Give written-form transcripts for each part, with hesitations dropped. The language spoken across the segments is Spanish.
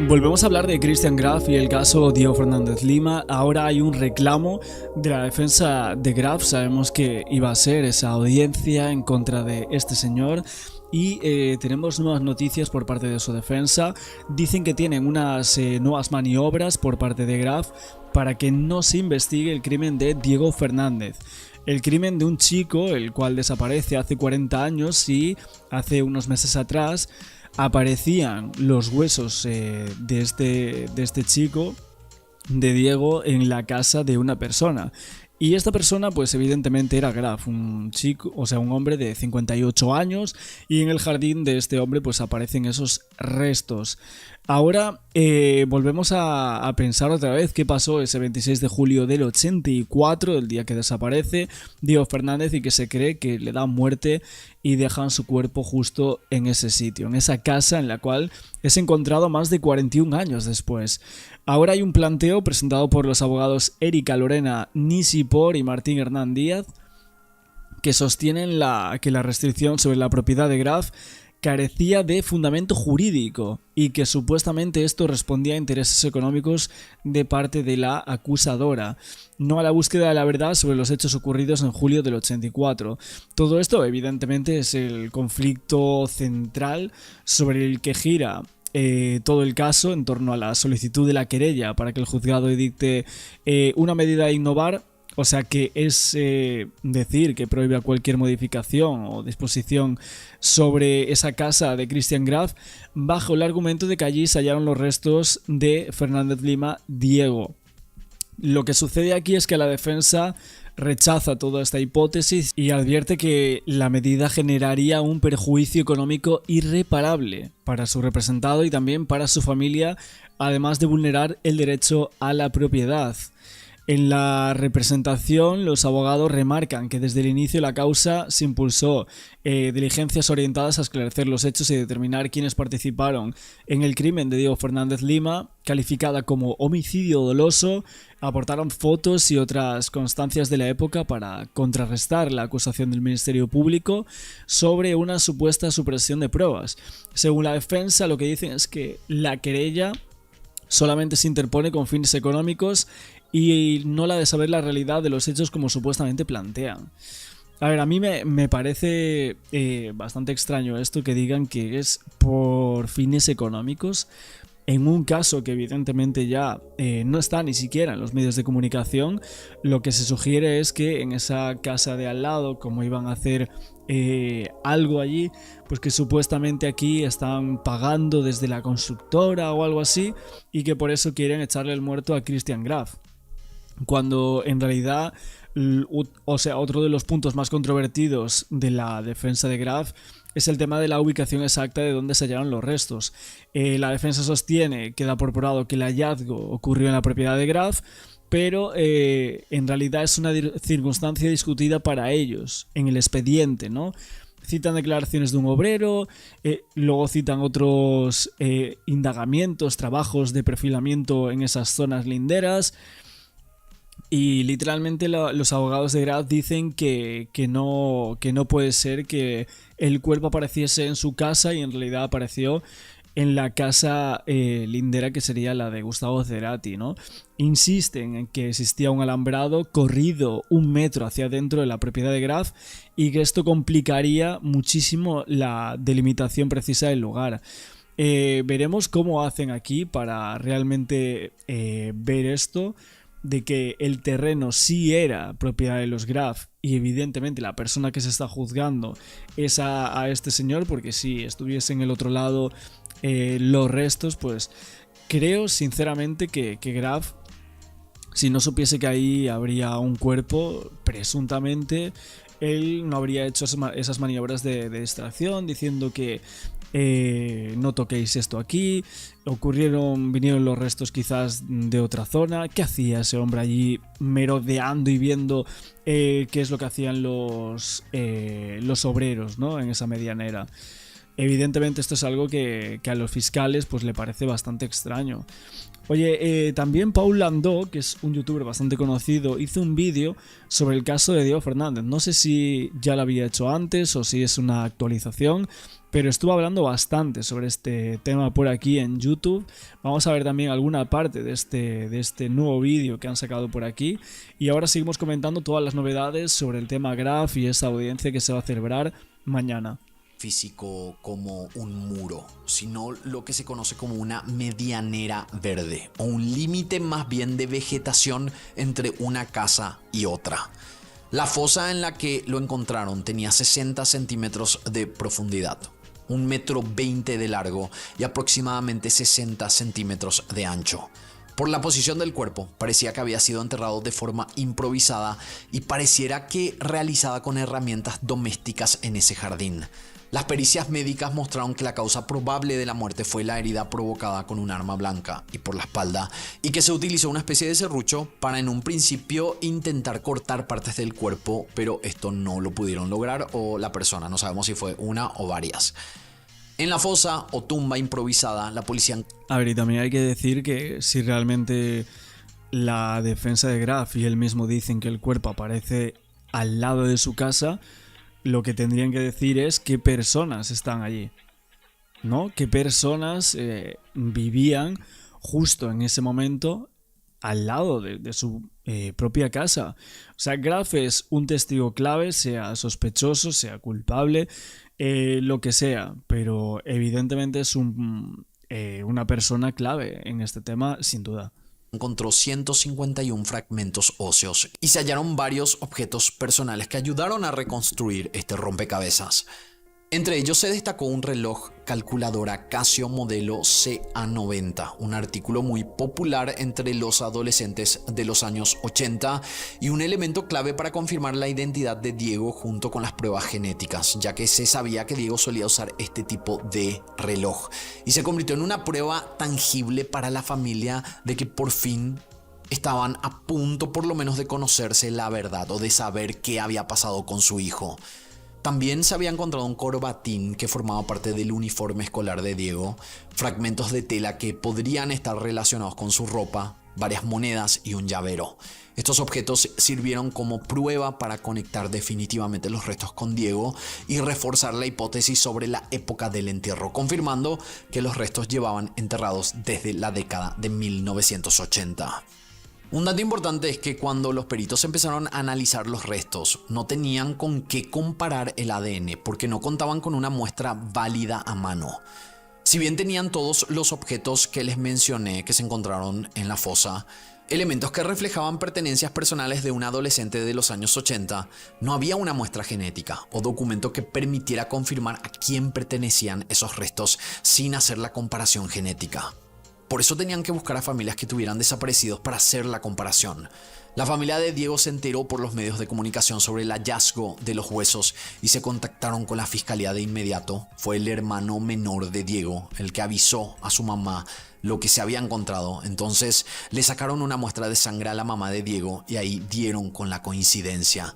Volvemos a hablar de Christian Graf y el caso Diego Fernández Lima. Ahora hay un reclamo de la defensa de Graf. Sabemos que iba a ser esa audiencia en contra de este señor y tenemos nuevas noticias por parte de su defensa. Dicen que tienen unas nuevas maniobras por parte de Graf para que no se investigue el crimen de Diego Fernández. El crimen de un chico, el cual desaparece hace 40 años y hace unos meses atrás aparecían los huesos de este chico, de Diego, en la casa de una persona. Y esta persona, pues evidentemente era Graf, un chico, o sea, un hombre de 58 años, y en el jardín de este hombre pues aparecen esos restos. Ahora volvemos a pensar otra vez qué pasó ese 26 de julio del 84, el día que desaparece Diego Fernández y que se cree que le dan muerte y dejan su cuerpo justo en ese sitio, en esa casa en la cual es encontrado más de 41 años después. Ahora hay un planteo presentado por los abogados Erika Lorena Nisipor y Martín Hernán Díaz que sostienen que la restricción sobre la propiedad de Graf carecía de fundamento jurídico y que supuestamente esto respondía a intereses económicos de parte de la acusadora, no a la búsqueda de la verdad sobre los hechos ocurridos en julio del 84. Todo esto evidentemente es el conflicto central sobre el que gira todo el caso en torno a la solicitud de la querella para que el juzgado dicte una medida a innovar. O sea que es decir que prohíbe cualquier modificación o disposición sobre esa casa de Christian Graf bajo el argumento de que allí se hallaron los restos de Fernández Lima Diego. Lo que sucede aquí es que la defensa rechaza toda esta hipótesis y advierte que la medida generaría un perjuicio económico irreparable para su representado y también para su familia, además de vulnerar el derecho a la propiedad. En la representación, los abogados remarcan que desde el inicio de la causa se impulsó diligencias orientadas a esclarecer los hechos y determinar quiénes participaron en el crimen de Diego Fernández Lima, calificada como homicidio doloso. Aportaron fotos y otras constancias de la época para contrarrestar la acusación del Ministerio Público sobre una supuesta supresión de pruebas. Según la defensa, lo que dicen es que la querella solamente se interpone con fines económicos y no la de saber la realidad de los hechos como supuestamente plantean. A ver, a mí me parece bastante extraño esto que digan que es por fines económicos en un caso que evidentemente ya no está ni siquiera en los medios de comunicación. Lo que se sugiere es que en esa casa de al lado, como iban a hacer algo allí, pues que supuestamente aquí están pagando desde la constructora o algo así y que por eso quieren echarle el muerto a Christian Graf. Cuando en realidad, o sea, otro de los puntos más controvertidos de la defensa de Graf es el tema de la ubicación exacta de dónde se hallaron los restos. La defensa sostiene que da por probado que el hallazgo ocurrió en la propiedad de Graf, pero en realidad es una circunstancia discutida para ellos en el expediente, ¿no? Citan declaraciones de un obrero, luego citan otros indagamientos, trabajos de perfilamiento en esas zonas linderas. Y literalmente los abogados de Graf dicen que no puede ser que el cuerpo apareciese en su casa y en realidad apareció en la casa lindera que sería la de Gustavo Cerati, ¿no? Insisten en que existía un alambrado corrido 1 metro hacia adentro de la propiedad de Graf y que esto complicaría muchísimo la delimitación precisa del lugar. Veremos cómo hacen aquí para realmente ver esto, de que el terreno sí era propiedad de los Graf y evidentemente la persona que se está juzgando es a este señor, porque si estuviese en el otro lado los restos, pues creo sinceramente que Graf, si no supiese que ahí habría un cuerpo, presuntamente él no habría hecho esas maniobras de extracción diciendo que no toquéis esto aquí. Vinieron los restos quizás de otra zona. ¿Qué hacía ese hombre allí merodeando y viendo qué es lo que hacían los obreros, ¿no? En esa medianera? evidentemente esto es algo que a los fiscales pues le parece bastante extraño. Oye, también Paul Landó, que es un youtuber bastante conocido, hizo un vídeo sobre el caso de Diego Fernández. No sé si ya lo había hecho antes o si es una actualización, pero estuvo hablando bastante sobre este tema por aquí en YouTube. Vamos a ver también alguna parte de este nuevo vídeo que han sacado por aquí. Y ahora seguimos comentando todas las novedades sobre el tema Graf y esta audiencia que se va a celebrar mañana. Físico como un muro, sino lo que se conoce como una medianera verde, o un límite más bien de vegetación entre una casa y otra. La fosa en la que lo encontraron tenía 60 centímetros de profundidad, 1,20 m de largo y aproximadamente 60 centímetros de ancho. Por la posición del cuerpo, parecía que había sido enterrado de forma improvisada y pareciera que realizada con herramientas domésticas en ese jardín. Las pericias médicas mostraron que la causa probable de la muerte fue la herida provocada con un arma blanca y por la espalda, y que se utilizó una especie de serrucho para en un principio intentar cortar partes del cuerpo, pero esto no lo pudieron lograr, o la persona, no sabemos si fue una o varias. En la fosa o tumba improvisada, la policía... A ver, y también hay que decir que si realmente la defensa de Graf y él mismo dicen que el cuerpo aparece al lado de su casa, lo que tendrían que decir es qué personas están allí, ¿no? Qué personas vivían justo en ese momento al lado de su propia casa. O sea, Graf es un testigo clave, sea sospechoso, sea culpable, lo que sea, pero evidentemente es una persona clave en este tema, sin duda. Encontró 151 fragmentos óseos y se hallaron varios objetos personales que ayudaron a reconstruir este rompecabezas. Entre ellos se destacó un reloj calculadora Casio modelo CA90, un artículo muy popular entre los adolescentes de los años 80 y un elemento clave para confirmar la identidad de Diego junto con las pruebas genéticas, ya que se sabía que Diego solía usar este tipo de reloj y se convirtió en una prueba tangible para la familia de que por fin estaban a punto por lo menos de conocerse la verdad o de saber qué había pasado con su hijo. También se había encontrado un corbatín que formaba parte del uniforme escolar de Diego, fragmentos de tela que podrían estar relacionados con su ropa, varias monedas y un llavero. Estos objetos sirvieron como prueba para conectar definitivamente los restos con Diego y reforzar la hipótesis sobre la época del entierro, confirmando que los restos llevaban enterrados desde la década de 1980. Un dato importante es que cuando los peritos empezaron a analizar los restos, no tenían con qué comparar el ADN porque no contaban con una muestra válida a mano. Si bien tenían todos los objetos que les mencioné que se encontraron en la fosa, elementos que reflejaban pertenencias personales de un adolescente de los años 80, no había una muestra genética o documento que permitiera confirmar a quién pertenecían esos restos sin hacer la comparación genética. Por eso tenían que buscar a familias que tuvieran desaparecidos para hacer la comparación. La familia de Diego se enteró por los medios de comunicación sobre el hallazgo de los huesos y se contactaron con la fiscalía de inmediato. Fue el hermano menor de Diego el que avisó a su mamá lo que se había encontrado. Entonces le sacaron una muestra de sangre a la mamá de Diego y ahí dieron con la coincidencia.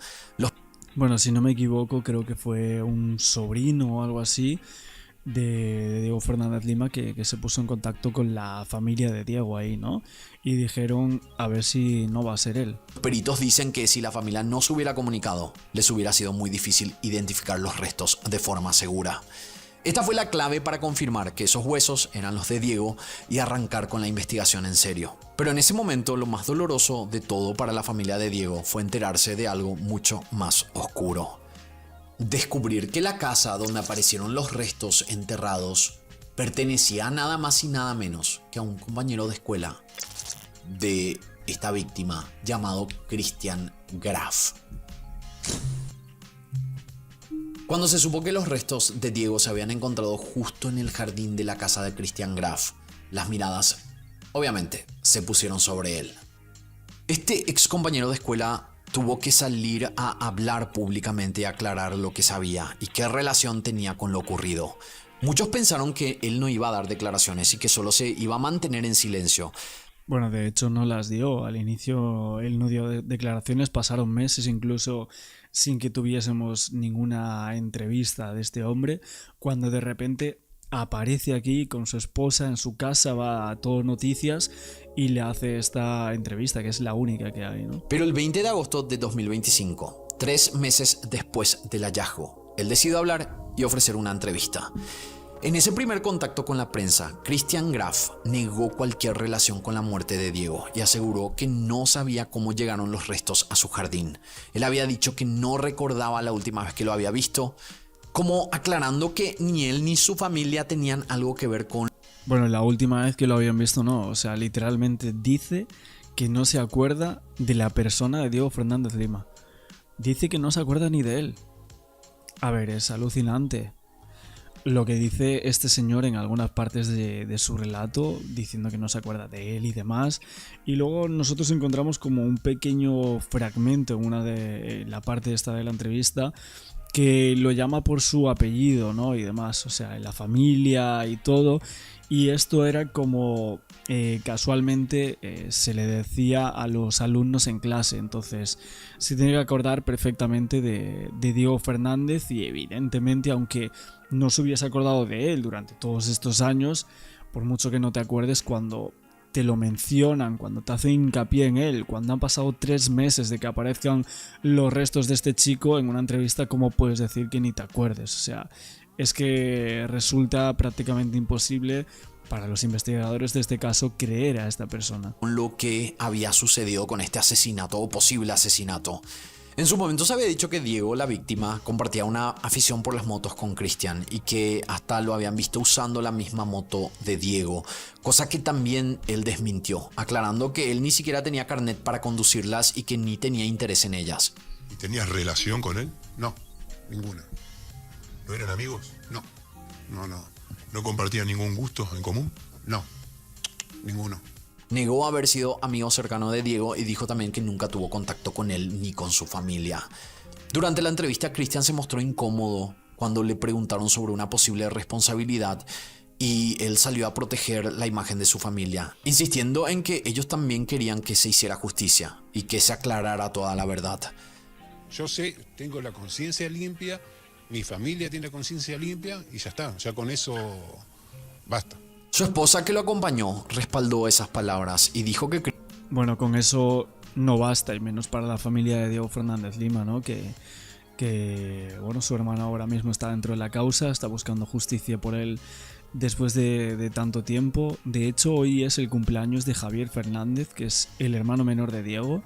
Bueno, si no me equivoco, creo que fue un sobrino o algo así de Diego Fernández Lima que se puso en contacto con la familia de Diego ahí, ¿no? Y dijeron a ver si no va a ser él. Los peritos dicen que si la familia no se hubiera comunicado, les hubiera sido muy difícil identificar los restos de forma segura. Esta fue la clave para confirmar que esos huesos eran los de Diego y arrancar con la investigación en serio. Pero en ese momento lo más doloroso de todo para la familia de Diego fue enterarse de algo mucho más oscuro. Descubrir que la casa donde aparecieron los restos enterrados pertenecía a nada más y nada menos que a un compañero de escuela de esta víctima llamado Christian Graf. Cuando se supo que los restos de Diego se habían encontrado justo en el jardín de la casa de Christian Graf, las miradas obviamente se pusieron sobre él. Este ex compañero de escuela tuvo que salir a hablar públicamente y aclarar lo que sabía y qué relación tenía con lo ocurrido. Muchos pensaron que él no iba a dar declaraciones y que solo se iba a mantener en silencio. Bueno, de hecho no las dio. Al inicio él no dio declaraciones, pasaron meses incluso sin que tuviésemos ninguna entrevista de este hombre, cuando de repente aparece aquí con su esposa en su casa, va a Todo Noticias y le hace esta entrevista, que es la única que hay, ¿no? Pero el 20 de agosto de 2025, 3 meses después del hallazgo, él decidió hablar y ofrecer una entrevista. En ese primer contacto con la prensa, Christian Graf negó cualquier relación con la muerte de Diego y aseguró que no sabía cómo llegaron los restos a su jardín. Él había dicho que no recordaba la última vez que lo había visto, como aclarando que ni él ni su familia tenían algo que ver con... Bueno, la última vez que lo habían visto no, o sea, literalmente dice que no se acuerda de la persona de Diego Fernández Lima. Dice que no se acuerda ni de él. A ver, es alucinante lo que dice este señor en algunas partes de su relato, diciendo que no se acuerda de él y demás. Y luego nosotros encontramos como un pequeño fragmento en una de la parte esta de la entrevista que lo llama por su apellido, ¿no? Y demás, o sea, en la familia y todo. Y esto era como casualmente se le decía a los alumnos en clase. Entonces se tiene que acordar perfectamente de Diego Fernández y evidentemente, aunque no se hubiese acordado de él durante todos estos años, por mucho que no te acuerdes, cuando te lo mencionan, cuando te hacen hincapié en él, cuando han pasado 3 meses de que aparezcan los restos de este chico en una entrevista, ¿cómo puedes decir que ni te acuerdes? O sea, es que resulta prácticamente imposible para los investigadores de este caso creer a esta persona. lo que había sucedido con este asesinato o posible asesinato. En su momento se había dicho que Diego, la víctima, compartía una afición por las motos con Christian y que hasta lo habían visto usando la misma moto de Diego, cosa que también él desmintió, aclarando que él ni siquiera tenía carnet para conducirlas y que ni tenía interés en ellas. ¿Y tenías relación con él? No, ninguna. ¿No eran amigos? No. ¿No compartían ningún gusto en común? No, ninguno. Negó haber sido amigo cercano de Diego y dijo también que nunca tuvo contacto con él ni con su familia. Durante la entrevista, Christian se mostró incómodo cuando le preguntaron sobre una posible responsabilidad y él salió a proteger la imagen de su familia, insistiendo en que ellos también querían que se hiciera justicia y que se aclarara toda la verdad. Yo sé, tengo la conciencia limpia, mi familia tiene la conciencia limpia y ya está, ya con eso basta. Su esposa, que lo acompañó, respaldó esas palabras y dijo que... Bueno, con eso no basta, y menos para la familia de Diego Fernández Lima, ¿no? Que bueno, su hermano ahora mismo está dentro de la causa, está buscando justicia por él después de tanto tiempo. De hecho, hoy es el cumpleaños de Javier Fernández, que es el hermano menor de Diego.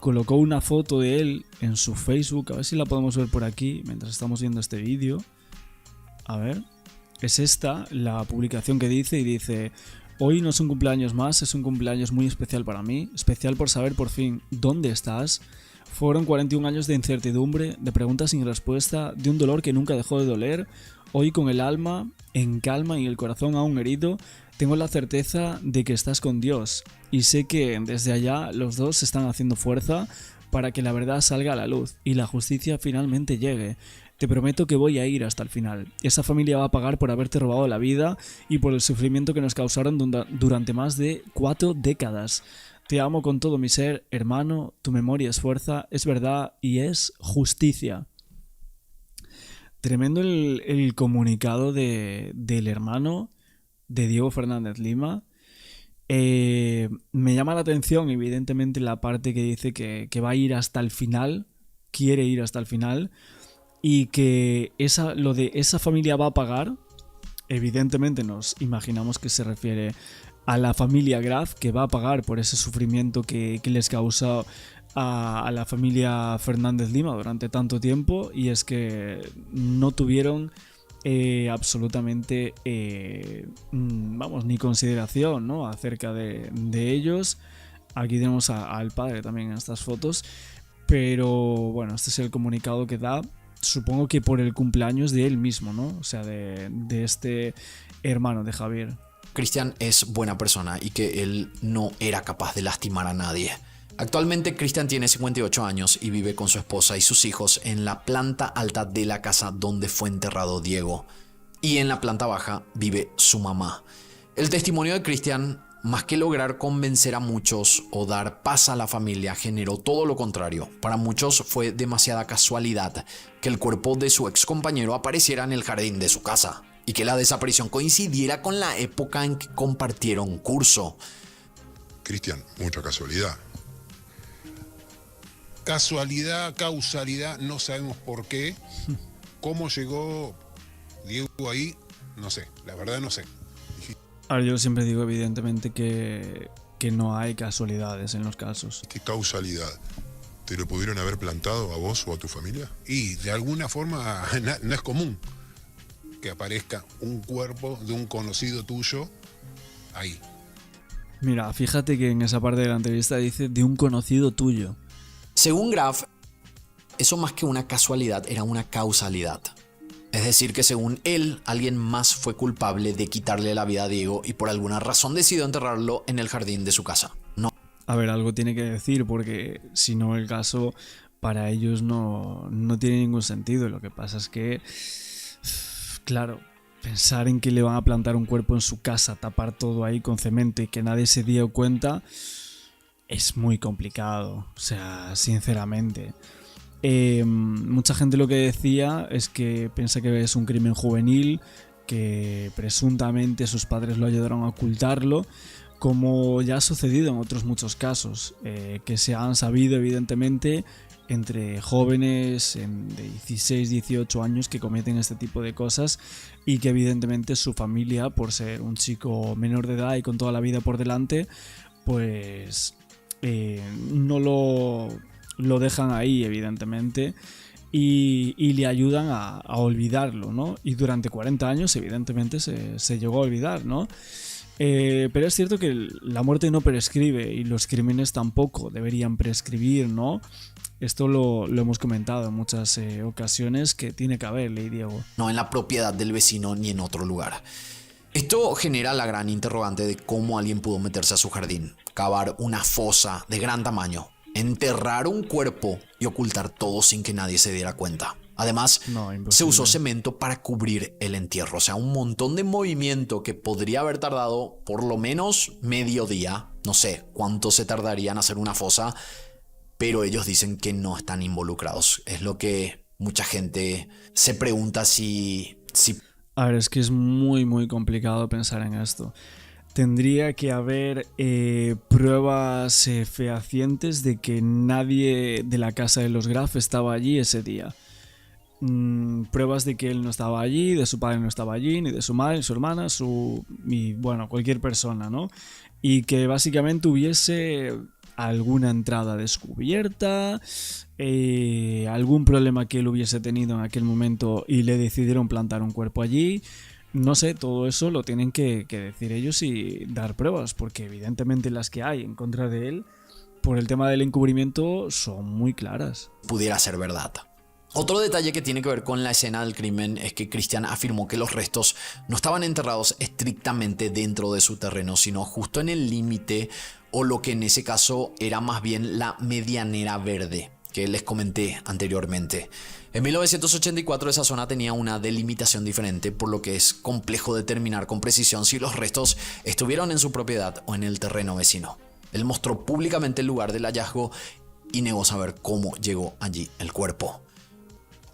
Colocó una foto de él en su Facebook, a ver si la podemos ver por aquí mientras estamos viendo este vídeo. A ver, es esta la publicación que dice, y dice: hoy no es un cumpleaños más, es un cumpleaños muy especial para mí, especial por saber por fin dónde estás. Fueron 41 años de incertidumbre, de preguntas sin respuesta, de un dolor que nunca dejó de doler. Hoy, con el alma en calma y el corazón aún herido, tengo la certeza de que estás con Dios, y sé que desde allá los dos están haciendo fuerza para que la verdad salga a la luz y la justicia finalmente llegue. Te prometo que voy a ir hasta el final. Esa familia va a pagar por haberte robado la vida y por el sufrimiento que nos causaron durante más de 4 décadas. Te amo con todo mi ser, hermano, tu memoria es fuerza, es verdad y es justicia. Tremendo el comunicado del hermano de Diego Fernández Lima. Me llama la atención, evidentemente, la parte que dice que va a ir hasta el final, quiere ir hasta el final, y que lo de esa familia va a pagar. Evidentemente nos imaginamos que se refiere a la familia Graf, que va a pagar por ese sufrimiento que les causó a la familia Fernández Lima durante tanto tiempo, y es que no tuvieron absolutamente ni consideración, ¿no?, acerca de ellos. Aquí tenemos al padre también en estas fotos, pero bueno, este es el comunicado que da, supongo que por el cumpleaños de él mismo, ¿no? O sea, de este hermano de Javier. Christian es buena persona y que él no era capaz de lastimar a nadie. Actualmente Christian tiene 58 años y vive con su esposa y sus hijos en la planta alta de la casa donde fue enterrado Diego. Y en la planta baja vive su mamá. El testimonio de Christian más que lograr convencer a muchos o dar paz a la familia, generó todo lo contrario. Para muchos fue demasiada casualidad que el cuerpo de su ex compañero apareciera en el jardín de su casa y que la desaparición coincidiera con la época en que compartieron curso. Cristian, mucha casualidad. Casualidad, causalidad, no sabemos por qué. ¿Cómo llegó Diego ahí? No sé, la verdad no sé. Ahora, yo siempre digo evidentemente que no hay casualidades en los casos. ¿Qué causalidad? ¿Te lo pudieron haber plantado a vos o a tu familia? Y de alguna forma no es común que aparezca un cuerpo de un conocido tuyo ahí. Mira, fíjate que en esa parte de la entrevista dice de un conocido tuyo. Según Graff, eso más que una casualidad era una causalidad. Es decir, que según él, alguien más fue culpable de quitarle la vida a Diego y por alguna razón decidió enterrarlo en el jardín de su casa. No. A ver, algo tiene que decir, porque si no el caso para ellos no tiene ningún sentido. Lo que pasa es que, claro, pensar en que le van a plantar un cuerpo en su casa, tapar todo ahí con cemento y que nadie se dio cuenta, es muy complicado. O sea, sinceramente. Mucha gente lo que decía es que piensa que es un crimen juvenil, que presuntamente sus padres lo ayudaron a ocultarlo, como ya ha sucedido en otros muchos casos, que se han sabido evidentemente entre jóvenes de 16, 18 años que cometen este tipo de cosas y que evidentemente su familia, por ser un chico menor de edad y con toda la vida por delante, pues no lo dejan ahí evidentemente y le ayudan a olvidarlo, ¿no? Y durante 40 años evidentemente se llegó a olvidar, ¿no? Pero es cierto que la muerte no prescribe y los crímenes tampoco deberían prescribir, ¿no? Esto lo hemos comentado en muchas ocasiones, que tiene que haber ley, Diego. No en la propiedad del vecino ni en otro lugar. Esto genera la gran interrogante de cómo alguien pudo meterse a su jardín, cavar una fosa de gran tamaño, enterrar un cuerpo y ocultar todo sin que nadie se diera cuenta. Además, se usó cemento para cubrir el entierro. O sea, un montón de movimiento que podría haber tardado por lo menos medio día. No sé cuánto se tardaría en hacer una fosa, pero ellos dicen que no están involucrados. Es lo que mucha gente se pregunta si... A ver, es que es muy muy complicado pensar en esto. Tendría que haber pruebas fehacientes de que nadie de la casa de los Graff estaba allí ese día. Pruebas de que él no estaba allí, de su padre no estaba allí, ni de su madre, ni su hermana, bueno, cualquier persona, ¿no? Y que básicamente hubiese alguna entrada descubierta, algún problema que él hubiese tenido en aquel momento y le decidieron plantar un cuerpo allí. No sé, todo eso lo tienen que decir ellos y dar pruebas, porque evidentemente las que hay en contra de él por el tema del encubrimiento son muy claras. Pudiera ser verdad. Otro detalle que tiene que ver con la escena del crimen es que Christian afirmó que los restos no estaban enterrados estrictamente dentro de su terreno, sino justo en el límite, o lo que en ese caso era más bien la medianera verde que les comenté anteriormente. En 1984 esa zona tenía una delimitación diferente, por lo que es complejo determinar con precisión si los restos estuvieron en su propiedad o en el terreno vecino. Él mostró públicamente el lugar del hallazgo y negó saber cómo llegó allí el cuerpo.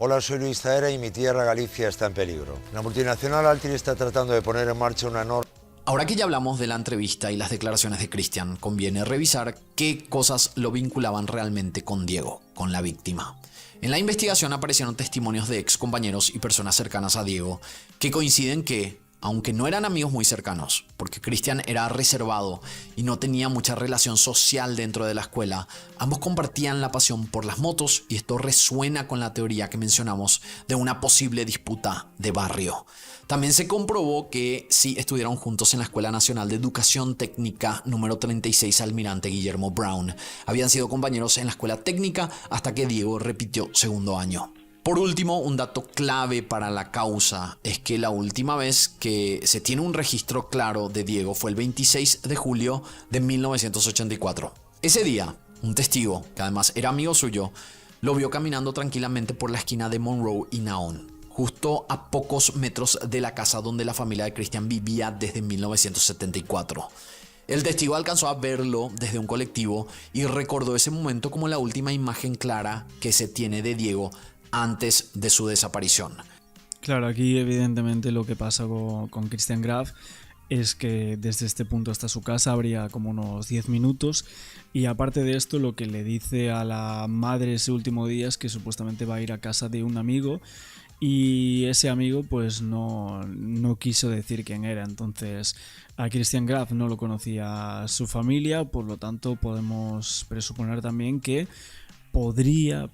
Hola, soy Luis Zaera y mi tierra Galicia está en peligro. La multinacional Altri está tratando de poner en marcha una norma. Ahora que ya hablamos de la entrevista y las declaraciones de Christian, conviene revisar qué cosas lo vinculaban realmente con Diego, con la víctima. En la investigación aparecieron testimonios de ex compañeros y personas cercanas a Diego que coinciden que, aunque no eran amigos muy cercanos, porque Christian era reservado y no tenía mucha relación social dentro de la escuela, ambos compartían la pasión por las motos y esto resuena con la teoría que mencionamos de una posible disputa de barrio. También se comprobó que sí estuvieron juntos en la Escuela Nacional de Educación Técnica número 36 Almirante Guillermo Brown. Habían sido compañeros en la escuela técnica hasta que Diego repitió segundo año. Por último, un dato clave para la causa es que la última vez que se tiene un registro claro de Diego fue el 26 de julio de 1984. Ese día, un testigo, que además era amigo suyo, lo vio caminando tranquilamente por la esquina de Monroe y Naon, justo a pocos metros de la casa donde la familia de Christian vivía desde 1974. El testigo alcanzó a verlo desde un colectivo y recordó ese momento como la última imagen clara que se tiene de Diego antes de su desaparición. Claro, aquí evidentemente lo que pasa con Christian Graf es que desde este punto hasta su casa habría como unos 10 minutos, y aparte de esto lo que le dice a la madre ese último día es que supuestamente va a ir a casa de un amigo, y ese amigo pues no quiso decir quién era. Entonces a Christian Graf no lo conocía su familia, por lo tanto podemos presuponer también que podría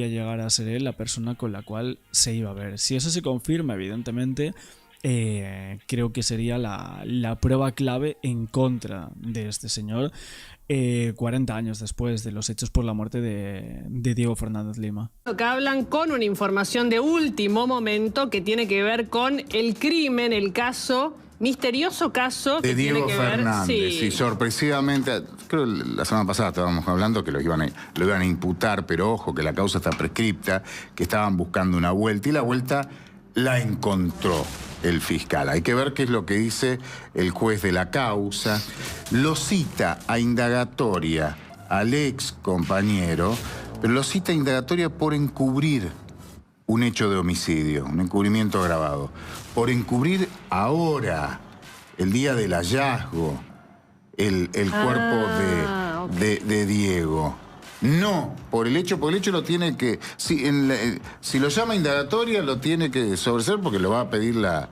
llegar a ser él la persona con la cual se iba a ver. Si eso se confirma, evidentemente creo que sería la prueba clave en contra de este señor 40 años después de los hechos por la muerte de Diego Fernández Lima. Que hablan con una información de último momento que tiene que ver con el crimen, el caso, misterioso caso de que Diego tiene que Fernández. ver, Sí, sorpresivamente, creo que la semana pasada estábamos hablando que lo iban a imputar, pero ojo, que la causa está prescripta, que estaban buscando una vuelta, y la vuelta la encontró el fiscal. Hay que ver qué es lo que dice el juez de la causa. Lo cita a indagatoria al ex compañero, pero lo cita a indagatoria por encubrir un hecho de homicidio, un encubrimiento agravado. Por encubrir ahora, el día del hallazgo, el cuerpo de Diego. No, por el hecho lo tiene que... Si lo llama indagatoria, lo tiene que sobreseer porque lo va a pedir la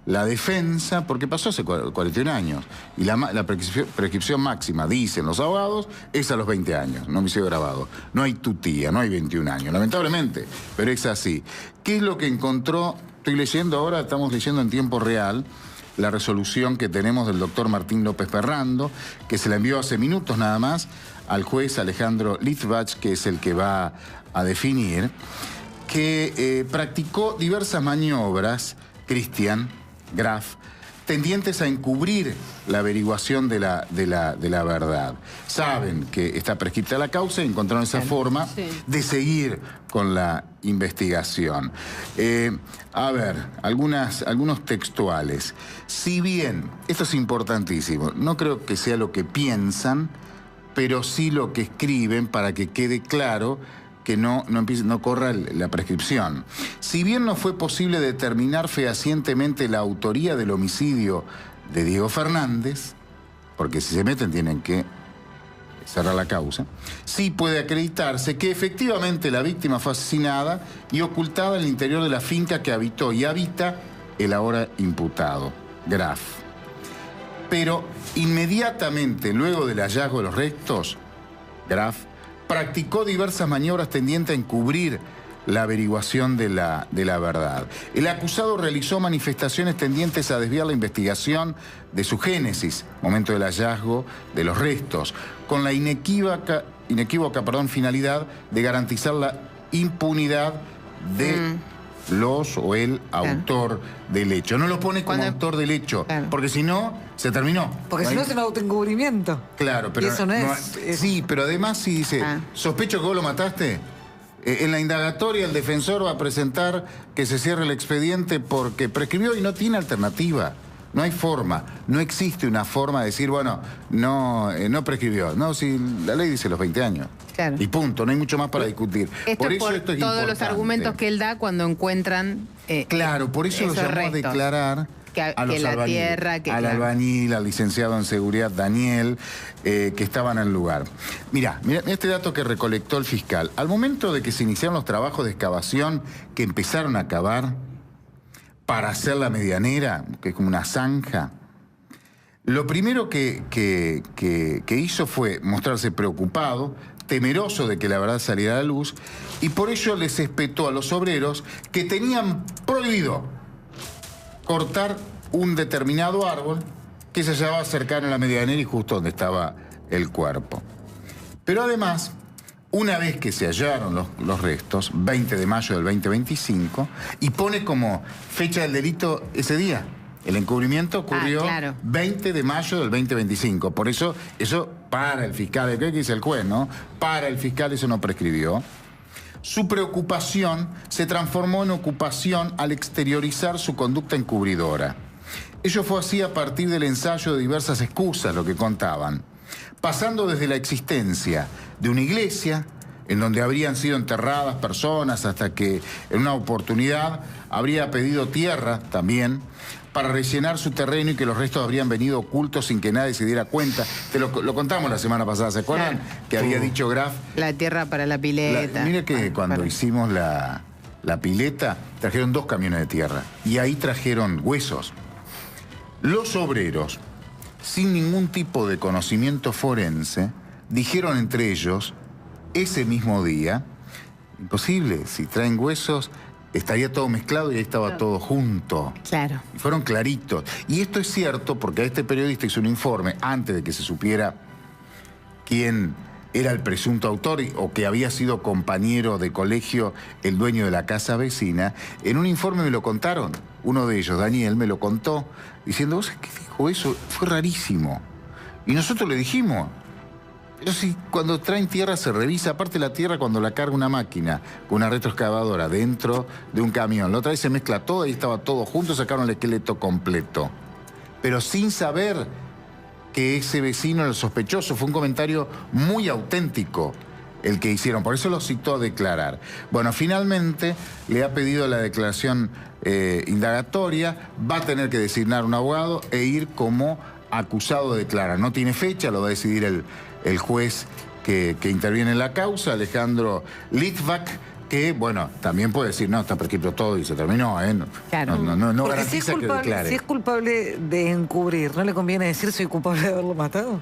defensa, porque pasó hace 41 años. Y la prescripción máxima, dicen los abogados, es a los 20 años, no homicidio agravado. No hay tutía, no hay 21 años, lamentablemente, pero es así. ¿Qué es lo que encontró? Estoy leyendo ahora, estamos leyendo en tiempo real, la resolución que tenemos del doctor Martín López Ferrando, que se la envió hace minutos nada más al juez Alejandro Litvach, que es el que va a definir, que practicó diversas maniobras, Christian Graf, tendientes a encubrir la averiguación de la verdad. Saben que está prescripta la causa y encontraron esa forma de seguir con la investigación. A ver, algunos textuales. Si bien, esto es importantísimo, no creo que sea lo que piensan, pero sí lo que escriben para que quede claro que no corra la prescripción. Si bien no fue posible determinar fehacientemente la autoría del homicidio de Diego Fernández, porque si se meten tienen que cerrar la causa, sí puede acreditarse que efectivamente la víctima fue asesinada y ocultada en el interior de la finca que habitó y habita el ahora imputado, Graf. Pero inmediatamente luego del hallazgo de los restos, Graf practicó diversas maniobras tendientes a encubrir la averiguación de la verdad. El acusado realizó manifestaciones tendientes a desviar la investigación de su génesis, momento del hallazgo de los restos, con la inequívoca finalidad de garantizar la impunidad de los o el autor del hecho. No lo pone como autor del hecho, porque si no, se terminó. Porque si no es un autoencubrimiento. Claro, pero... Y eso no es... Sí, pero además si dice, sospecho que vos lo mataste, en la indagatoria el defensor va a presentar que se cierre el expediente porque prescribió y no tiene alternativa. No hay forma, no existe una forma de decir, bueno, no prescribió. No, si la ley dice los 20 años. Claro. Y punto, no hay mucho más para discutir. Esto por todos importante. Los argumentos que él da cuando encuentran claro, por eso lo llamó a declarar a los albañiles, al albañil, al licenciado en seguridad Daniel, que estaban en el lugar. Mira este dato que recolectó el fiscal. Al momento de que se iniciaron los trabajos de excavación, que empezaron a cavar para hacer la medianera, que es como una zanja, lo primero que hizo fue mostrarse preocupado, temeroso de que la verdad saliera a la luz, y por ello les espetó a los obreros que tenían prohibido cortar un determinado árbol que se hallaba cercano a la medianera y justo donde estaba el cuerpo. Pero además, una vez que se hallaron los restos, 20 de mayo del 2025, y pone como fecha del delito ese día. El encubrimiento ocurrió 20 de mayo del 2025. Por eso para el fiscal, ¿qué dice el juez, no? Para el fiscal eso no prescribió. Su preocupación se transformó en ocupación al exteriorizar su conducta encubridora. Ello fue así a partir del ensayo de diversas excusas, lo que contaban, pasando desde la existencia de una iglesia en donde habrían sido enterradas personas hasta que en una oportunidad habría pedido tierra también para rellenar su terreno y que los restos habrían venido ocultos sin que nadie se diera cuenta. Te lo contamos la semana pasada, ¿se acuerdan? Claro. Que había dicho Graf. La tierra para la pileta. Mire que cuando hicimos la pileta, trajeron 2 camiones de tierra y ahí trajeron huesos. Los obreros, sin ningún tipo de conocimiento forense, dijeron entre ellos, ese mismo día, imposible, si traen huesos, estaría todo mezclado y ahí estaba todo junto. Claro. Y fueron claritos. Y esto es cierto porque este periodista hizo un informe antes de que se supiera quién era el presunto autor o que había sido compañero de colegio el dueño de la casa vecina. En un informe me lo contaron. Uno de ellos, Daniel, me lo contó diciendo, ¿vos qué dijo eso? Fue rarísimo. Y nosotros le dijimos, pero si cuando traen tierra se revisa, aparte la tierra cuando la carga una máquina con una retroexcavadora dentro de un camión, la otra vez se mezcla todo, ahí estaba todo junto, sacaron el esqueleto completo. Pero sin saber que ese vecino era el sospechoso, fue un comentario muy auténtico el que hicieron, por eso lo citó a declarar. Bueno, finalmente le ha pedido la declaración indagatoria, va a tener que designar un abogado e ir como acusado de declarar. No tiene fecha, lo va a decidir el juez que interviene en la causa, Alejandro Litvak, que, bueno, también puede decir, no, está prescrito todo y se terminó, ¿eh? Claro. No Porque si es garantiza que culpable, declare. si es culpable de encubrir, ¿no le conviene decir soy culpable de haberlo matado?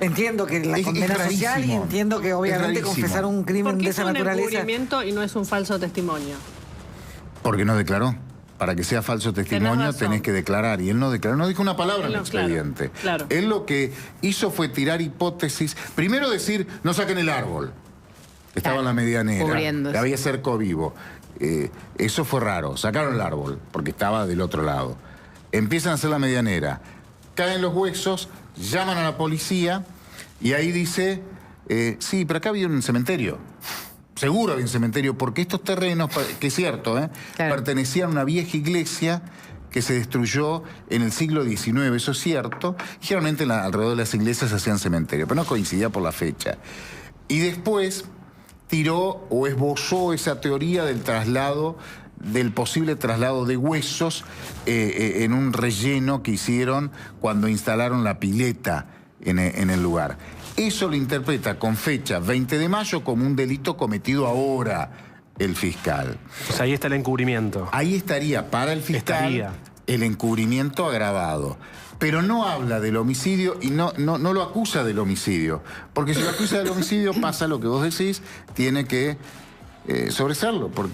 Entiendo que la Es condena social y rarísimo. entiendo que obviamente rarísimo. confesar un crimen Porque de es esa un naturaleza... encubrimiento y no es un falso testimonio. Porque no declaró. Para que sea falso testimonio razón. tenés que declarar. Y él no declaró, no dijo una palabra en el No, claro, expediente. claro. Él lo que hizo fue tirar hipótesis. Primero decir, no saquen el árbol. Estaba en la medianera. Cubriéndose. Había cerco vivo. Eso fue raro. Sacaron el árbol, porque estaba del otro lado. Empiezan a hacer la medianera. Caen los huesos, llaman a la policía y ahí dice, sí, pero acá había un cementerio. Seguro había un cementerio, porque estos terrenos, que es cierto, Claro. pertenecían a una vieja iglesia que se destruyó en el siglo XIX, eso es cierto. Generalmente alrededor de las iglesias se hacían cementerios, pero no coincidía por la fecha. Y después tiró o esbozó esa teoría del traslado, del posible traslado de huesos en un relleno que hicieron cuando instalaron la pileta en el lugar. Eso lo interpreta con fecha 20 de mayo como un delito cometido ahora el fiscal. O sea, ahí está el encubrimiento. Ahí estaría para el fiscal el encubrimiento agravado. Pero no habla del homicidio y no lo acusa del homicidio. Porque si lo acusa del homicidio pasa lo que vos decís, tiene que sobreseerlo por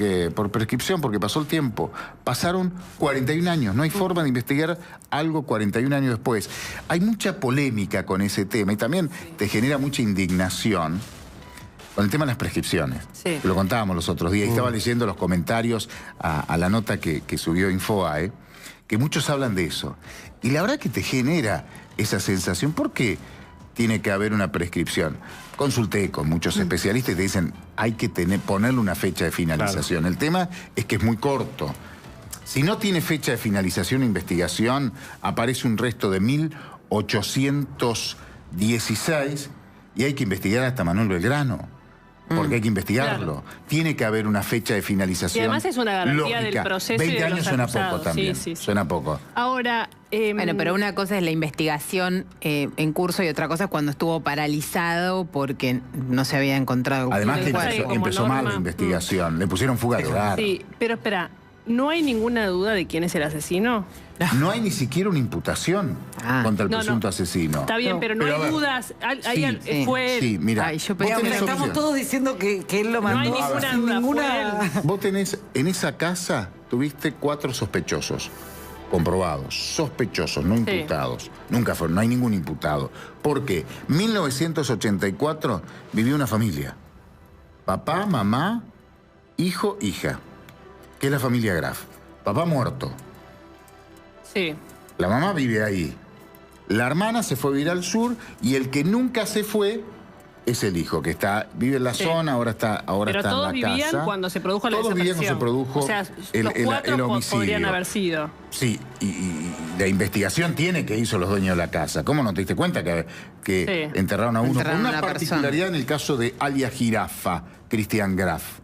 prescripción, porque pasó el tiempo. Pasaron 41 años, no hay forma de investigar algo 41 años después. Hay mucha polémica con ese tema y también te genera mucha indignación con el tema de las prescripciones. Sí. Lo contábamos los otros días y estaba leyendo los comentarios a la nota que subió Infobae, que muchos hablan de eso. Y la verdad que te genera esa sensación. ¿Por qué tiene que haber una prescripción? Consulté con muchos especialistas y te dicen hay que ponerle una fecha de finalización. Claro. El tema es que es muy corto. Si no tiene fecha de finalización de investigación, aparece un resto de 1816 y hay que investigar hasta Manuel Belgrano. Porque hay que investigarlo. Claro. Tiene que haber una fecha de finalización. Y además es una garantía lógica. del proceso 20 y de años los suena acusados. poco también. Sí. Suena poco. Ahora... Bueno, pero una cosa es la investigación en curso y otra cosa es cuando estuvo paralizado porque no se había encontrado. Además que empezó mal la investigación. Le pusieron fuga de hogar. Sí, pero espera, ¿no hay ninguna duda de quién es el asesino? No hay ni siquiera una imputación contra el presunto asesino. Está bien, pero no hay dudas. Sí, mira. Ay, estamos todos diciendo que él lo mandó. No hay ninguna duda. Vos tenés, en esa casa, tuviste 4 sospechosos. Comprobados, sospechosos, no imputados. Nunca fueron, no hay ningún imputado. Porque 1984 vivió una familia. Papá, mamá, hijo, hija. Que es la familia Graf. Papá muerto. Sí. La mamá vive ahí. La hermana se fue a vivir al sur y el que nunca se fue es el hijo, que vive en la zona, ahora está Pero en todos la vivían casa. cuando se produjo la Todos vivían desaparición. cuando se produjo o sea, los el 4 homicidio. podrían haber sido. Sí, y la investigación tiene que hizo los dueños de la casa. ¿Cómo no te diste cuenta que Sí. enterraron a uno? Enterraron Con a una una particularidad en el caso de alias Jirafa, Christian Graf.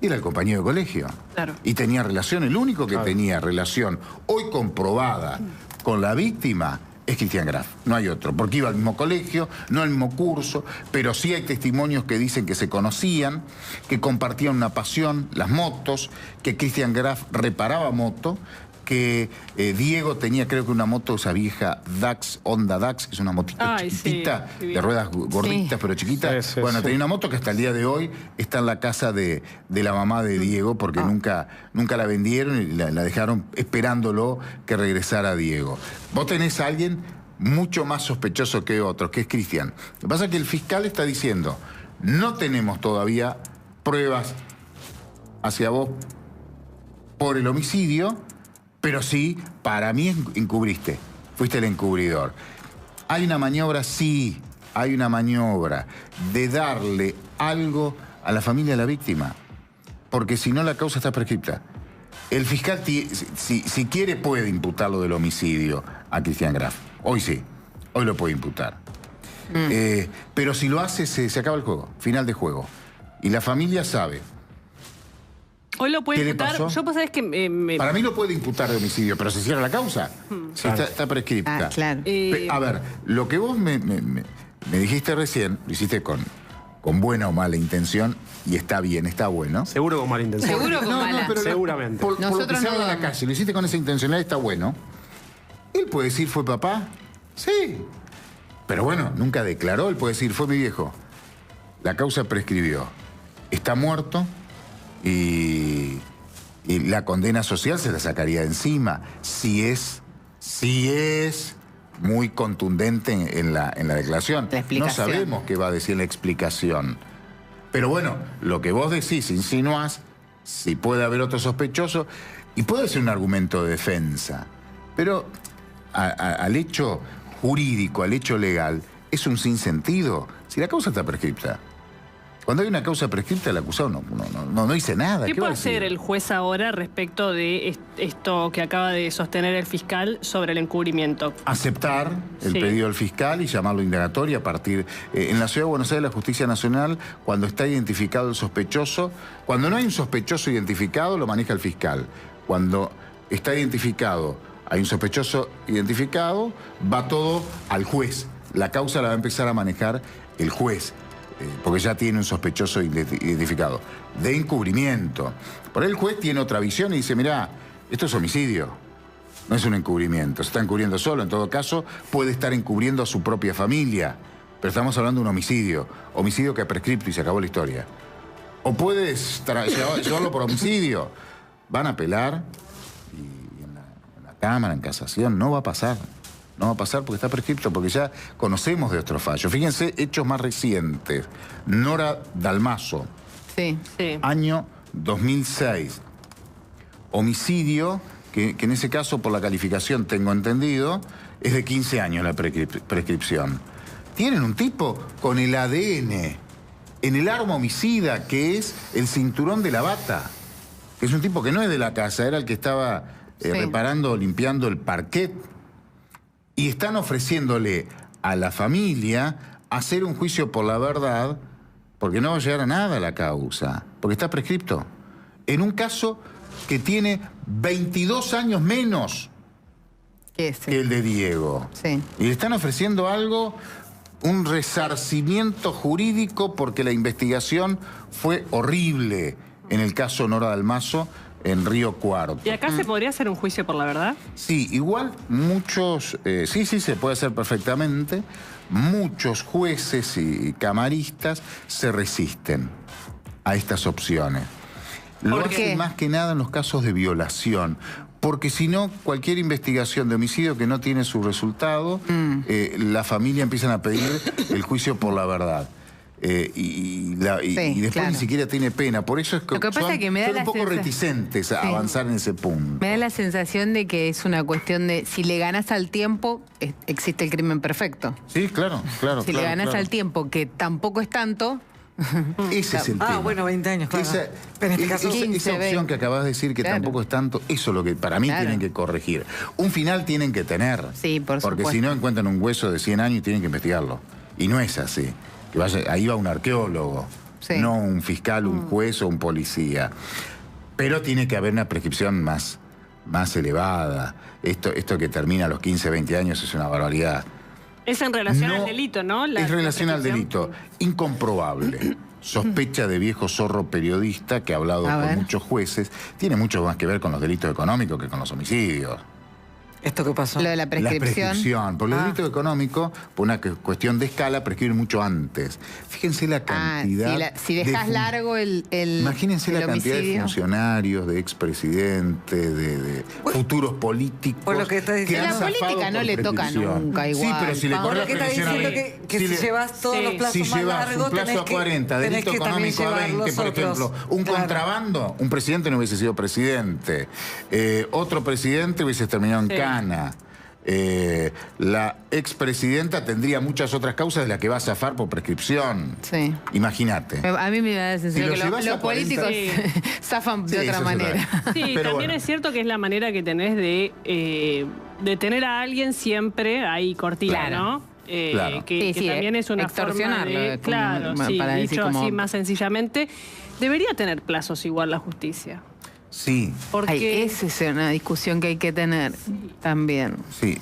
Era el compañero de colegio. Claro. Y tenía relación, el único que tenía relación hoy comprobada con la víctima es Christian Graf, no hay otro, porque iba al mismo colegio, no al mismo curso, pero sí hay testimonios que dicen que se conocían, que compartían una pasión, las motos, que Christian Graf reparaba moto, que Diego tenía creo que una moto, esa vieja Dax, Honda Dax, que es una motita Ay, chiquitita, sí, de ruedas gorditas Sí. pero chiquitas. Sí, sí, Bueno, sí. tenía una moto que hasta el día de hoy está en la casa de la mamá de Diego, porque nunca la vendieron y la dejaron esperándolo que regresara Diego. Vos tenés a alguien mucho más sospechoso que otros, que es Cristian. Lo que pasa es que el fiscal está diciendo, no tenemos todavía pruebas hacia vos por el homicidio, pero sí, para mí encubriste, fuiste el encubridor. Hay una maniobra, sí, hay una maniobra de darle algo a la familia de la víctima, porque si no la causa está prescripta. El fiscal, si quiere, puede imputarlo del homicidio a Christian Graf. Hoy sí, hoy lo puede imputar. Pero si lo hace, se acaba el juego, final de juego. Y la familia sabe. Hoy lo puede ¿Qué le imputar. pasó? Yo pues sabés que Para mí lo puede imputar de homicidio, pero se cierra la causa. Está prescripta. Ah, claro. A ver, lo que vos me dijiste recién, lo hiciste con buena o mala intención, y está bien, está bueno. Seguro con mala intención. Seguro con mala. pero Seguramente. Por lo que Nosotros se no habla en la dudamos. calle, lo hiciste con esa intencionalidad, está bueno. Él puede decir, ¿fue papá? Sí. Pero bueno, nunca declaró, él puede decir, fue mi viejo. La causa prescribió. Está muerto y la condena social se la sacaría de encima. Si es muy contundente en la declaración. La explicación. No sabemos qué va a decir la explicación. Pero bueno, lo que vos decís, insinuás, si puede haber otro sospechoso, y puede ser un argumento de defensa. Pero al hecho jurídico, al hecho legal, es un sinsentido. Si la causa está prescripta. Cuando hay una causa prescripta, el acusado no dice nada. ¿Qué va puede a decir? hacer el juez ahora respecto de esto que acaba de sostener el fiscal sobre el encubrimiento? Aceptar el Sí. pedido del fiscal y llamarlo indagatorio a partir... en la Ciudad de Buenos Aires, la Justicia Nacional, cuando está identificado el sospechoso, cuando no hay un sospechoso identificado, lo maneja el fiscal. Cuando está identificado, hay un sospechoso identificado, va todo al juez. La causa la va a empezar a manejar el juez, porque ya tiene un sospechoso identificado. De encubrimiento. Por ahí el juez tiene otra visión y dice, mirá, esto es homicidio. No es un encubrimiento, se está encubriendo solo. En todo caso, puede estar encubriendo a su propia familia. Pero estamos hablando de un homicidio. Homicidio que es prescripto y se acabó la historia. O puedes llevarlo por homicidio. Van a apelar y en la Cámara, en casación, no va a pasar. No va a pasar porque está prescripto, porque ya conocemos de otros fallos. Fíjense, hechos más recientes. Nora Dalmazo, Sí. Sí. año 2006. Homicidio, que en ese caso, por la calificación tengo entendido, es de 15 años la prescripción. Tienen un tipo con el ADN en el arma homicida, que es el cinturón de la bata. Que es un tipo que no es de la casa, era el que estaba Sí. reparando, limpiando el parquet. Y están ofreciéndole a la familia hacer un juicio por la verdad, porque no va a llegar a nada la causa, porque está prescripto. En un caso que tiene 22 años menos ¿Qué es? que el de Diego. Sí. Y le están ofreciendo algo, un resarcimiento jurídico, porque la investigación fue horrible en el caso Nora Dalmazo en Río Cuarto. ¿Y acá se podría hacer un juicio por la verdad? Sí, igual muchos, sí, se puede hacer perfectamente. Muchos jueces y camaristas se resisten a estas opciones. Lo ¿Por qué? hacen más que nada en los casos de violación, porque si no, cualquier investigación de homicidio que no tiene su resultado, la familia empiezan a pedir el juicio por la verdad. y después claro. ni siquiera tiene pena. Por eso es que, Lo que pasa es que me da son la un poco reticentes a avanzar en ese punto. Me da la sensación de que es una cuestión de si le ganas al tiempo, existe el crimen perfecto. Sí, claro. Si le ganas al tiempo, que tampoco es tanto... Ese es el tema. bueno, 20 años, claro. Pero en este caso, 15, esa opción 20. que acabas de decir que tampoco es tanto, eso es lo que para mí tienen que corregir. Un final tienen que tener. Sí, por porque supuesto. si no encuentran un hueso de 100 años y tienen que investigarlo. Y no es así. Que ahí va un arqueólogo, no un fiscal, un juez o un policía. Pero tiene que haber una prescripción más elevada. Esto que termina a los 15, 20 años es una barbaridad. Es en relación al delito, ¿no? Es relación al delito. Incomprobable. Sospecha de viejo zorro periodista que ha hablado con muchos jueces. Tiene mucho más que ver con los delitos económicos que con los homicidios. ¿Esto qué pasó? Lo de la prescripción. La prescripción. Por los delitos económicos, por una cuestión de escala, prescriben mucho antes. Fíjense la cantidad... si dejas largo el imagínense la cantidad de homicidio. funcionarios, de expresidentes, de futuros políticos... Por lo que está diciendo. La política no le toca nunca igual. Sí, pero si le Por corre lo la que está prescripción a diciendo 20, que si llevas todos los plazos si más llevas largos, un plazo a 40, delito económico a 20, por ejemplo, un contrabando, un presidente no hubiese sido presidente. Otro presidente hubiese terminado en cana. La expresidenta tendría muchas otras causas de las que va a zafar por prescripción. Sí. Imagínate. A mí me da la sensación Si que lo los llevas a 40, políticos zafan de otra eso es manera. Sí, Pero también bueno. es cierto que es la manera que tenés de tener a alguien siempre ahí cortila, Claro. ¿no? Claro. Que también es una forma extorsionarlo, de... como- Claro, sí, para decir dicho como- así más sencillamente, debería tener plazos igual la justicia. Sí, Porque... Esa es una discusión que hay que tener también. sí.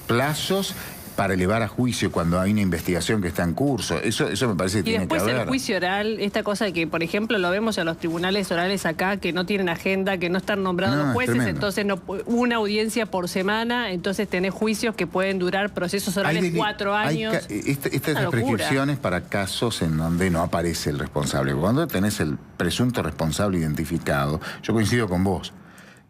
Plazos para elevar a juicio cuando hay una investigación que está en curso. Eso me parece que Y tiene que después haber. el juicio oral, esta cosa de que, por ejemplo, lo vemos en los tribunales orales acá, que no tienen agenda, que no están nombrados No, los es jueces, tremendo. entonces una audiencia por semana, entonces tenés juicios que pueden durar procesos orales 4 años. Estas Una locura. prescripciones para casos en donde no aparece el responsable. Cuando tenés el presunto responsable identificado, yo coincido con vos,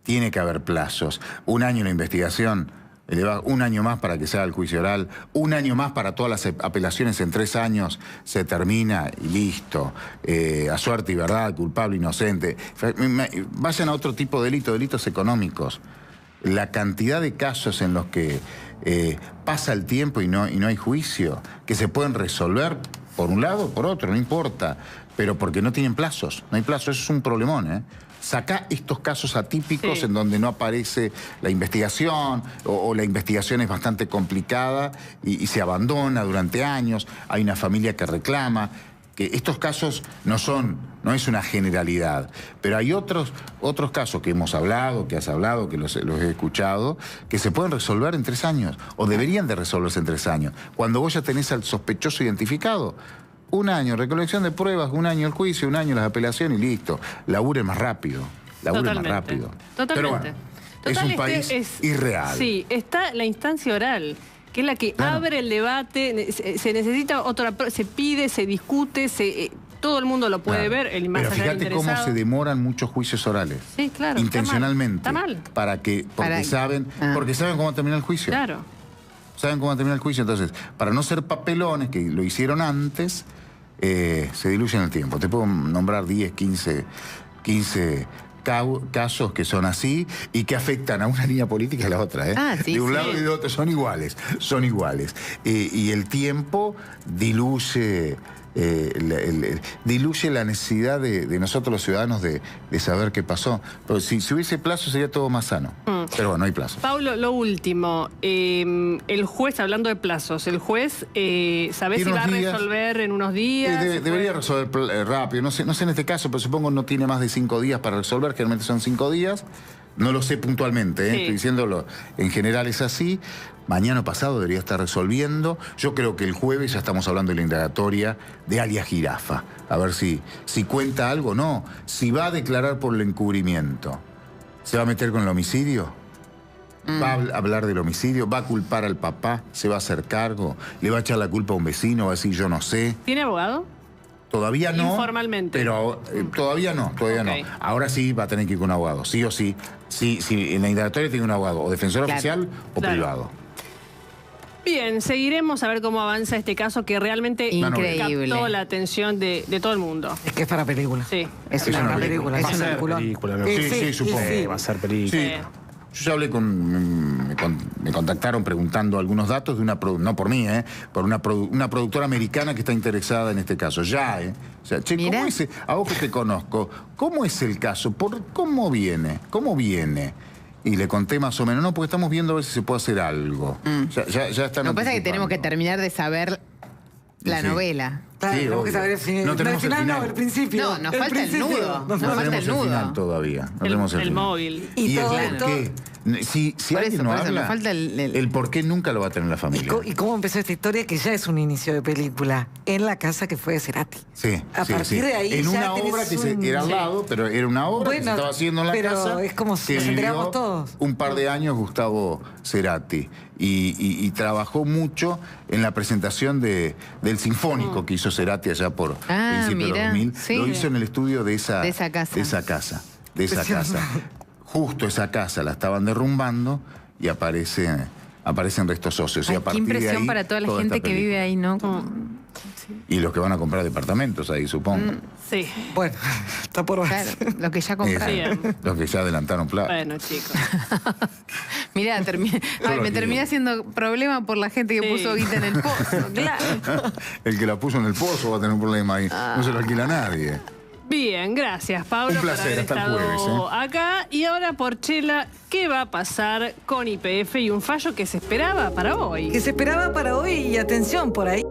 tiene que haber plazos. 1 año en la investigación, eleva 1 año más para que se haga el juicio oral, 1 año más para todas las apelaciones, en 3 años se termina y listo. A suerte y verdad, culpable, inocente. Vayan a otro tipo de delitos económicos. La cantidad de casos en los que pasa el tiempo y no hay juicio, que se pueden resolver por un lado o por otro, no importa, pero porque no tienen plazos, no hay plazos, eso es un problemón, ¿eh? Sacá estos casos atípicos en donde no aparece la investigación o la investigación es bastante complicada y se abandona durante años, hay una familia que reclama, que estos casos no es una generalidad, pero hay otros casos que hemos hablado, que has hablado, que los he escuchado, que se pueden resolver en 3 años, o deberían de resolverse en 3 años. Cuando vos ya tenés al sospechoso identificado, 1 año, recolección de pruebas, 1 año el juicio, 1 año las apelaciones y listo. Laburen más rápido, laburen más rápido. Totalmente. Pero bueno, es un país irreal. Sí, está la instancia oral, que es la que abre el debate, se necesita otra, se pide, se discute, todo el mundo lo puede ver, el más Pero allá del fíjate cómo interesado. se demoran muchos juicios orales. Sí, claro. Intencionalmente. Está mal. Porque saben cómo termina el juicio. Claro. Saben cómo termina el juicio. Entonces, para no ser papelones que lo hicieron antes, se diluyen el tiempo. Te puedo nombrar 10, 15 casos que son así y que afectan a una línea política y a la otra. De un lado y de otro son iguales. Y el tiempo diluye la necesidad de nosotros los ciudadanos de saber qué pasó. Pero si hubiese plazo sería todo más sano. Pero bueno, no hay plazo. Paulo, lo último, el juez, hablando de plazos, el juez, ¿sabés si va a resolver en unos días? Debería resolver rápido, no sé en este caso, pero supongo no tiene más de 5 días para resolver, generalmente son 5 días. No lo sé puntualmente, estoy diciéndolo, en general es así. Mañana o pasado debería estar resolviendo. Yo creo que el jueves ya estamos hablando de la indagatoria de alias Jirafa. A ver si cuenta algo o no. Si va a declarar por el encubrimiento, ¿se va a meter con el homicidio? ¿Va a hablar del homicidio? ¿Va a culpar al papá? ¿Se va a hacer cargo? ¿Le va a echar la culpa a un vecino? ¿Va a decir yo no sé? ¿Tiene abogado? Todavía no. Informalmente. Pero todavía no. Ahora sí va a tener que ir con un abogado, sí o sí. Si en la indagatoria tiene un abogado, o defensor oficial o privado. Bien, seguiremos a ver cómo avanza este caso que realmente Increíble. captó la atención de todo el mundo. Es que es para película. Sí. Es una película. Va Es a un ser peliculón. película, ¿no? Sí, supongo. Va a ser película. Sí. Yo ya hablé me contactaron preguntando algunos datos de una no por mí, por una productora americana que está interesada en este caso. Ya, O sea, che, ¿cómo es? A vos que te conozco, ¿cómo es el caso? ¿Cómo viene? ¿Cómo viene? Y le conté más o menos, no, porque estamos viendo a ver si se puede hacer algo. Ya están. Lo que pasa es que tenemos que terminar de saber la Sí. novela. Claro, Sí, tenemos que obvio. saber el final. No tenemos el final, el final. no, el principio. No, nos falta el principio. nudo. Nos Nos No falta tenemos el el nudo. final todavía. No El tenemos el final. móvil. Y el todo por esto- qué. Si Por alguien eso, no por eso, habla, nos falta el por qué nunca lo va a tener la familia. ¿Y cómo empezó esta historia? Que ya es un inicio de película. En la casa que fue de Cerati. Sí, A sí, partir sí. de ahí en ya una tenés obra que un- era al lado, pero era una obra que se Bueno, estaba haciendo en la pero casa. es como si que nos vivió enteramos todos. un par de años Gustavo Cerati y trabajó mucho en la presentación del Sinfónico que hizo Cerati allá por principios de mirá, los 2000. sí. Lo hizo en el estudio de esa casa. De esa casa. Justo esa casa la estaban derrumbando y aparecen restos óseos. Ay, y a qué partir de impresión ahí, para toda la esta gente que película. vive ahí, ¿no? Y los que van a comprar departamentos ahí, supongo. Sí. Bueno, está por ver. Claro, lo que ya compraron. Bien. Los que ya adelantaron plata. Bueno, chicos. Mirá, lo me quiero. terminé haciendo problema por la gente que Sí. puso guita en el pozo, claro. El que la puso en el pozo va a tener un problema ahí. No se lo alquila a nadie. Bien, gracias Pablo Un placer, por haber hasta el estado jueves, acá. Y ahora, Porchela, ¿qué va a pasar con YPF y un fallo que se esperaba para hoy? Que se esperaba para hoy y atención por ahí.